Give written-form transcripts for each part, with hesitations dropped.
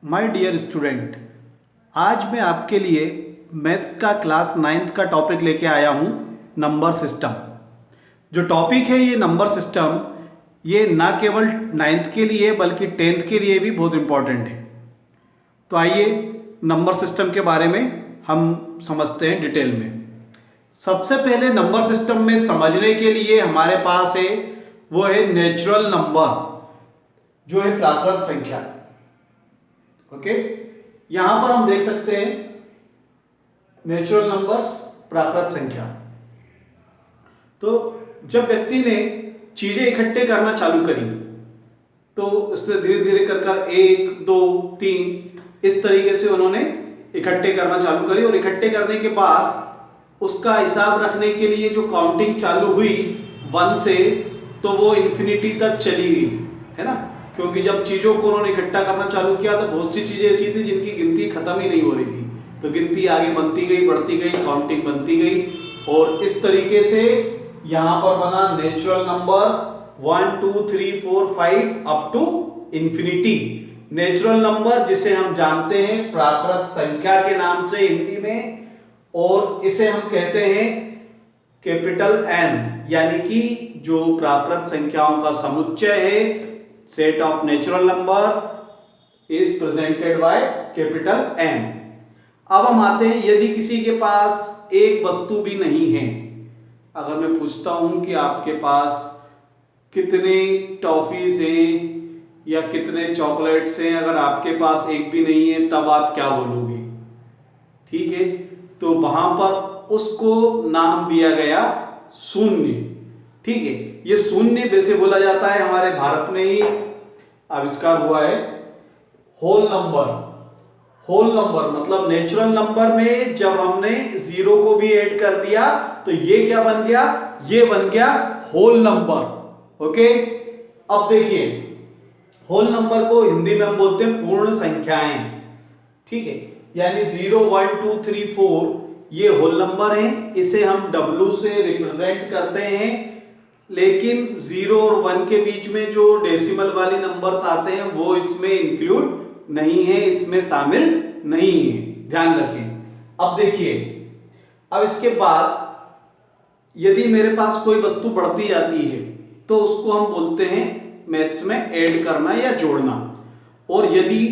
My dear student, आज मैं आपके लिए मैथ्स का क्लास 9th का टॉपिक लेके आया हूँ, नंबर सिस्टम। जो टॉपिक है ये नंबर सिस्टम, ये ना केवल 9th के लिए बल्कि 10th के लिए भी बहुत इम्पोर्टेंट है। तो आइए नंबर सिस्टम के बारे में हम समझते हैं डिटेल में। सबसे पहले नंबर सिस्टम में समझने के लिए हमारे पास है वो है नेचुरल नंबर, जो है प्राकृत संख्या। ओके, यहां पर हम देख सकते हैं नेचुरल नंबर्स, प्राकृत संख्या। तो जब व्यक्ति ने चीजें इकट्ठे करना चालू करी तो इससे धीरे धीरे कर 1 2 3 इस तरीके से उन्होंने इकट्ठे करना चालू करी, और इकट्ठे करने के बाद उसका हिसाब रखने के लिए जो काउंटिंग चालू हुई 1 से, तो वो इन्फिनिटी तक चली गई, है ना। क्योंकि जब चीजों को उन्होंने इकट्ठा करना चालू किया तो बहुत सी चीजें ऐसी थी जिनकी गिनती खत्म ही नहीं हो रही थी, तो गिनती आगे बनती गई, बढ़ती गई, काउंटिंग बनती गई, और इस तरीके से यहां पर बना natural number 1 2 3 4 5 up to infinity. Natural number जिसे हम जानते हैं प्राकृत संख्या के नाम से हिंदी में, और इसे हम कहते हैं कैपिटल एन, यानी कि जो प्राकृत संख्याओं का समुच्चय है, set of natural number is presented by capital N. अब हम आते हैं, यदि किसी के पास एक वस्तु भी नहीं है, अगर मैं पूछता हूं कि आपके पास कितने टॉफीज हैं या कितने चॉकलेट्स हैं, अगर आपके पास एक भी नहीं है तब आप क्या बोलोगे? ठीक है, तो वहां पर उसको नाम दिया गया शून्य। ठीक है, ये शून्य वैसे बोला जाता है, हमारे भारत में ही आविष्कार हुआ है। होल नंबर, होल नंबर मतलब नेचुरल नंबर में जब हमने जीरो को भी ऐड कर दिया तो ये क्या बन गया? ये बन गया होल नंबर। ओके, अब देखिए होल नंबर को हिंदी में हम बोलते हैं पूर्ण संख्याएं। ठीक है, यानी 0 1 2 3 4 ये होल नंबर है, इसे हम W से रिप्रेजेंट करते हैं। लेकिन 0 और 1 के बीच में जो डेसिमल वाले नंबर्स आते हैं वो इसमें इंक्लूड नहीं है, इसमें शामिल नहीं है, ध्यान रखें। अब देखिए, अब इसके बाद यदि मेरे पास कोई वस्तु बढ़ती जाती है तो उसको हम बोलते हैं मैथ्स में ऐड करना या जोड़ना। और यदि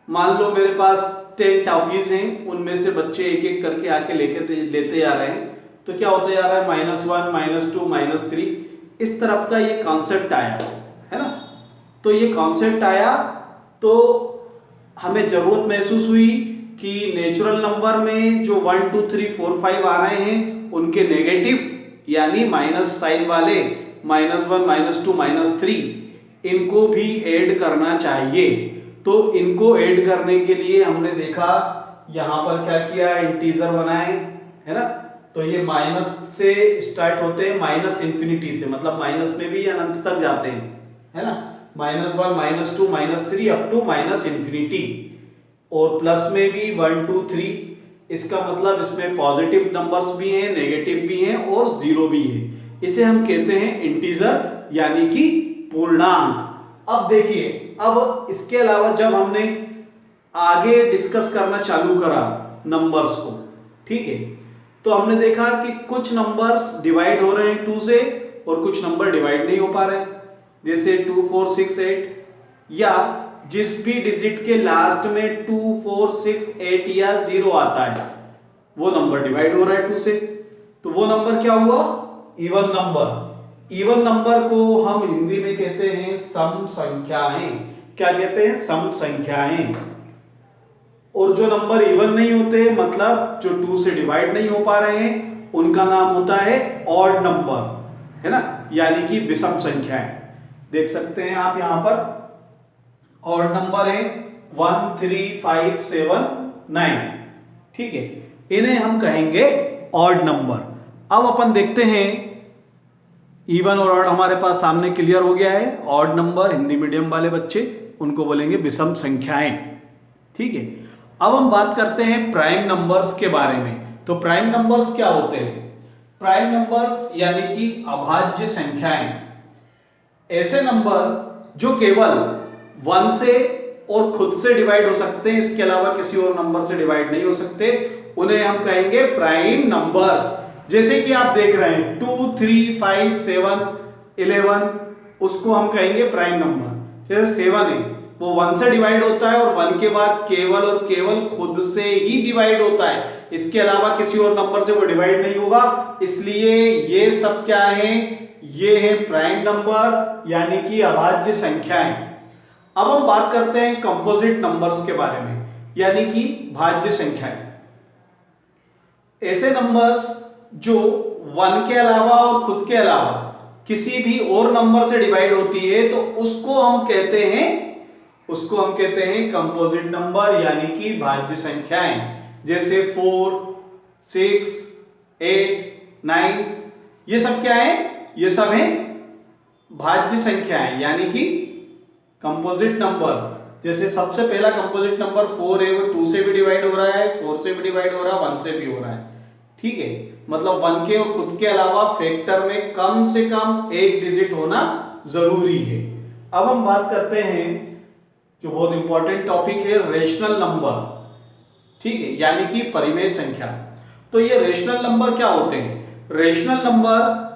मान लो मेरे पास 10 टॉफीज हैं, उनमें से बच्चे एक एक करके आके लेते जा रहे हैं, तो क्या होता जा रहा है? -1 -2 -3 इस तरफ का ये कॉन्सेप्ट आया है ना। तो ये कॉन्सेप्ट आया तो हमें जरूरत महसूस हुई कि नेचुरल नंबर में जो 1 2 3 4 5 आ रहे हैं उनके नेगेटिव यानी माइनस साइन वाले -1 -2 -3 इनको भी ऐड करना चाहिए। तो इनको ऐड करने के लिए हमने देखा यहां पर क्या किया, इंटीजर बनाए, है ना। तो ये माइनस से स्टार्ट होते हैं, माइनस इंफिनिटी से, मतलब माइनस में भी अनंत तक जाते हैं, है ना। -1 -2 -3 अप टू माइनस इंफिनिटी, और प्लस में भी 1 2 3, इसका मतलब इसमें पॉजिटिव नंबर्स भी हैं, नेगेटिव भी हैं और जीरो भी है। इसे हम कहते हैं इंटीजर यानी कि पूर्णांक। अब देखिए, अब इसके अलावा जब हमने आगे डिस्कस करना चालू करा नंबर्स को, ठीक है, तो हमने देखा कि कुछ नंबर्स डिवाइड हो रहे हैं 2 से और कुछ नंबर डिवाइड नहीं हो पा रहे हैं, जैसे 2 4 6 8, या जिस भी डिजिट के लास्ट में 2 4 6 8 या 0 आता है वो नंबर डिवाइड हो रहा है 2 से, तो वो नंबर क्या हुआ? Even number. इवन नंबर को हम हिंदी में कहते हैं सम संख्याएं। क्या कहते हैं? सम संख्याएं। और जो नंबर इवन नहीं होते, मतलब जो 2 से डिवाइड नहीं हो पा रहे हैं, उनका नाम होता है ऑड नंबर, है ना, यानी कि विषम संख्याएं। देख सकते हैं आप यहां पर ऑड नंबर है 1 3 5 7 9, ठीक है, इन्हें हम कहेंगे ऑड नंबर। अब अपन देखते हैं, इवन और ऑड हमारे पास सामने क्लियर हो गया है। ऑड नंबर हिंदी मीडियम वाले बच्चे उनको बोलेंगे विषम संख्याएं, ठीक है। अब हम बात करते हैं प्राइम नंबर्स के बारे में। तो प्राइम नंबर्स क्या होते हैं? प्राइम नंबर्स यानी कि अभाज्य संख्याएं, ऐसे नंबर जो केवल 1 से और खुद से डिवाइड हो सकते हैं, इसके अलावा किसी और नंबर से डिवाइड नहीं हो सकते, उन्हें हम कहेंगे प्राइम नंबर्स। जैसे कि आप देख रहे हैं 2, 3, 5, 7, 11, उसको हम कहेंगे प्राइम नंबर। जैसे 7 है वो 1 से डिवाइड होता है और 1 के बाद केवल और केवल खुद से ही डिवाइड होता है, इसके अलावा किसी और नंबर से वो डिवाइड नहीं होगा, इसलिए ये सब क्या है, ये है प्राइम नंबर यानी कि अभाज्य संख्याएं। अब हम बात करते हैं कंपोजिट नंबर्स के बारे में, यानी कि भाज्य संख्याएं। ऐसे नंबर्स जो 1 के अलावा और खुद के अलावा किसी भी और नंबर से डिवाइड होती है तो उसको हम कहते हैं कंपोजिट नंबर यानी कि भाज्य संख्याएं। जैसे 4, 6, 8, 9, ये सब क्या है, ये सब है भाज्य संख्याएं यानी कि कंपोजिट नंबर। जैसे सबसे पहला कंपोजिट नंबर 4 है, वो 2 से भी डिवाइड हो रहा है, 4 से भी डिवाइड हो रहा है, 1 से भी हो रहा है, ठीक है। मतलब 1 के और खुद के अलावा फैक्टर में कम से कम एक डिजिट होना जरूरी है। अब हम बात करते हैं जो बहुत इंपॉर्टेंट टॉपिक है, रेशनल नंबर, ठीक है, यानी कि परिमेय संख्या। तो ये रेशनल नंबर क्या होते हैं? रेशनल नंबर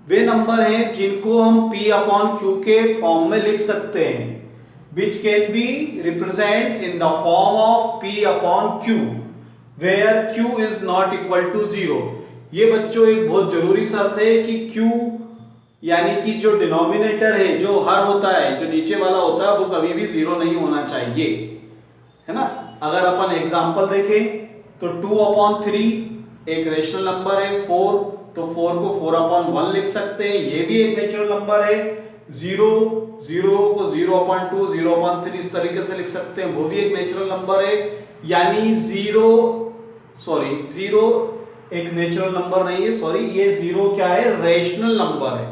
वे नंबर हैं जिनको हम P अपॉन Q के फॉर्म में लिख सकते हैं, which can be represent in the form of P upon Q where Q is not equal to 0। ये बच्चों एक बहुत जरूरी शर्त है कि Q यानी कि जो डिनोमिनेटर है, जो हर होता है, जो नीचे वाला होता है, वो कभी भी 0 नहीं होना चाहिए, है ना। अगर अपन एग्जांपल देखें तो 2 अपॉन 3 एक रेशनल नंबर है, 4 तो 4 को 4 अपॉन 1 लिख सकते हैं, ये भी एक नेचुरल नंबर है। 0 को 0 अपॉन 2, 0 अपॉन 3 इस तरीके से लिख सकते हैं, वो भी एक नेचुरल नंबर है। यानी 0 एक नेचुरल नंबर नहीं है, सॉरी, ये 0 क्या है, रेशनल नंबर है।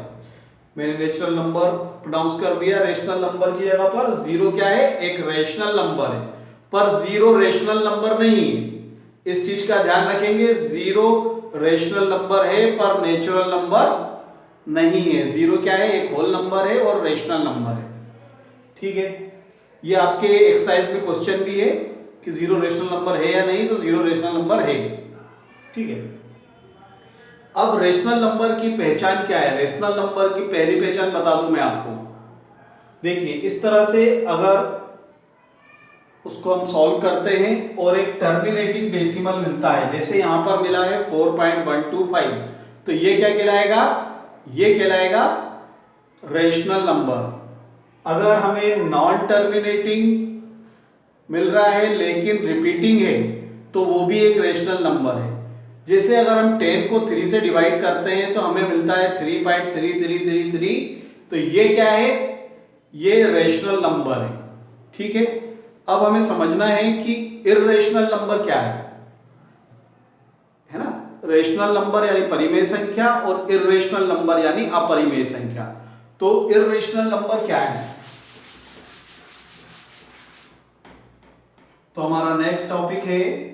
मैंने नेचुरल नंबर प्रोनाउंस कर दिया रेशनल नंबर की जगह पर, 0 क्या है, एक रेशनल नंबर है, पर 0 रेशनल नंबर नहीं है, इस चीज का ध्यान रखेंगे। 0 रेशनल नंबर है पर नेचुरल नंबर नहीं है। 0 क्या है, एक होल नंबर है और रेशनल नंबर है, ठीक है। ये आपके एक्सरसाइज में क्वेश्चन भी है कि 0 रेशनल नंबर है या नहीं, तो 0 रेशनल नंबर है, ठीक है। अब रेशनल नंबर की पहचान क्या है? रेशनल नंबर की पहली पहचान बता दूं मैं आपको। देखिए इस तरह से अगर उसको हम सॉल्व करते हैं और एक टर्मिनेटिंग डेसिमल मिलता है, जैसे यहां पर मिला है 4.125, तो ये क्या कहलाएगा, ये कहलाएगा रेशनल नंबर। अगर हमें नॉन टर्मिनेटिंग मिल रहा है लेकिन रिपीटिंग है तो वो भी एक रेशनल नंबर है। जैसे अगर हम 10 को 3 से डिवाइड करते हैं तो हमें मिलता है 3.3333, तो ये क्या है, ये रेशनल नंबर है, ठीक है। अब हमें समझना है कि इर्रेशनल नंबर क्या है ना। रेशनल नंबर यानी परिमेय संख्या और इर्रेशनल नंबर यानी अपरिमेय संख्या। तो इर्रेशनल नंबर क्या है, तो हमारा नेक्स्ट टॉपिक है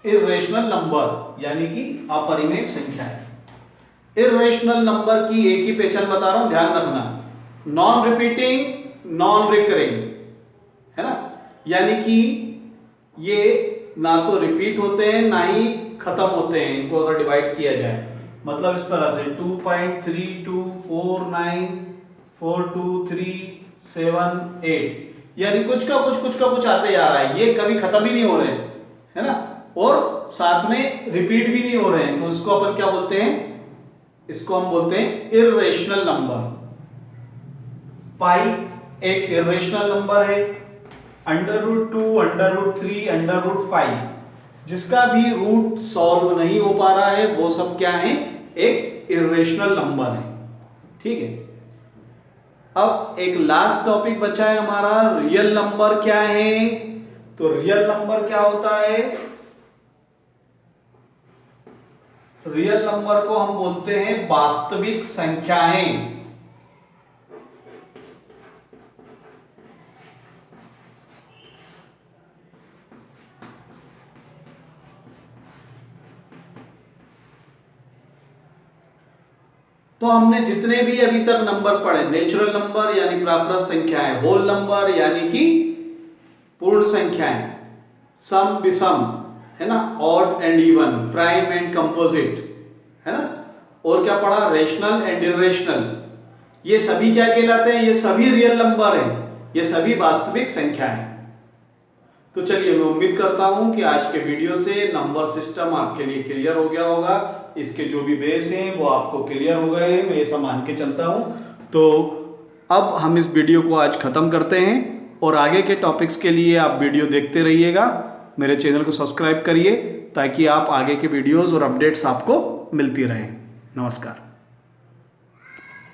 इर्रेशनल नंबर यानी कि अपरिमेय संख्या है। इर्रेशनल नंबर की एक ही पहचान बता रहा हूं, ध्यान रखना, नॉन रिपीटिंग, नॉन रिकरिंग, है ना। यानी कि ये ना तो रिपीट होते हैं ना ही खत्म होते हैं, इनको अगर डिवाइड किया जाए, मतलब इस तरह से 2.32494237 8, यानी कुछ का कुछ आते जा रहा है, ये कभी खत्म ही नहीं हो रहे, है ना, और साथ में रिपीट भी नहीं हो रहे हैं, तो इसको अपन क्या बोलते हैं, इसको हम बोलते हैं इर्रेशनल नंबर। पाई एक इर्रेशनल नंबर है, √2, √3, √5 जिसका भी रूट सॉल्व नहीं हो पा रहा है, वो सब क्या है, एक इर्रेशनल नंबर है, ठीक है। अब एक लास्ट टॉपिक बचा है हमारा, रियल नंबर क्या है। तो रियल नंबर क्या होता है, रियल नंबर को हम बोलते हैं वास्तविक संख्याएं। तो हमने जितने भी अभी तक नंबर पढ़े, नेचुरल नंबर यानी प्राकृत संख्याएं, होल नंबर यानी कि पूर्ण संख्याएं, सम विषम, है ना, odd and even, prime and composite, है ना, और क्या पढ़ा, रेशनल एंड इरेशनल, ये सभी क्या कहलाते हैं, ये सभी रियल नंबर हैं, ये सभी वास्तविक संख्याएं। तो चलिए, मैं उम्मीद करता हूं कि आज के वीडियो से नंबर सिस्टम आपके लिए क्लियर हो गया होगा, इसके जो भी बेस हैं वो आपको क्लियर हो गए हैं, मैं ये सब मान के चलता हूं। तो अब हम इस वीडियो को आज खत्म करते हैं और आगे के टॉपिक्स के लिए आप वीडियो देखते रहिएगा। मेरे चैनल को सब्सक्राइब करिए ताकि आप आगे के वीडियोस और अपडेट्स आपको मिलती रहें। नमस्कार।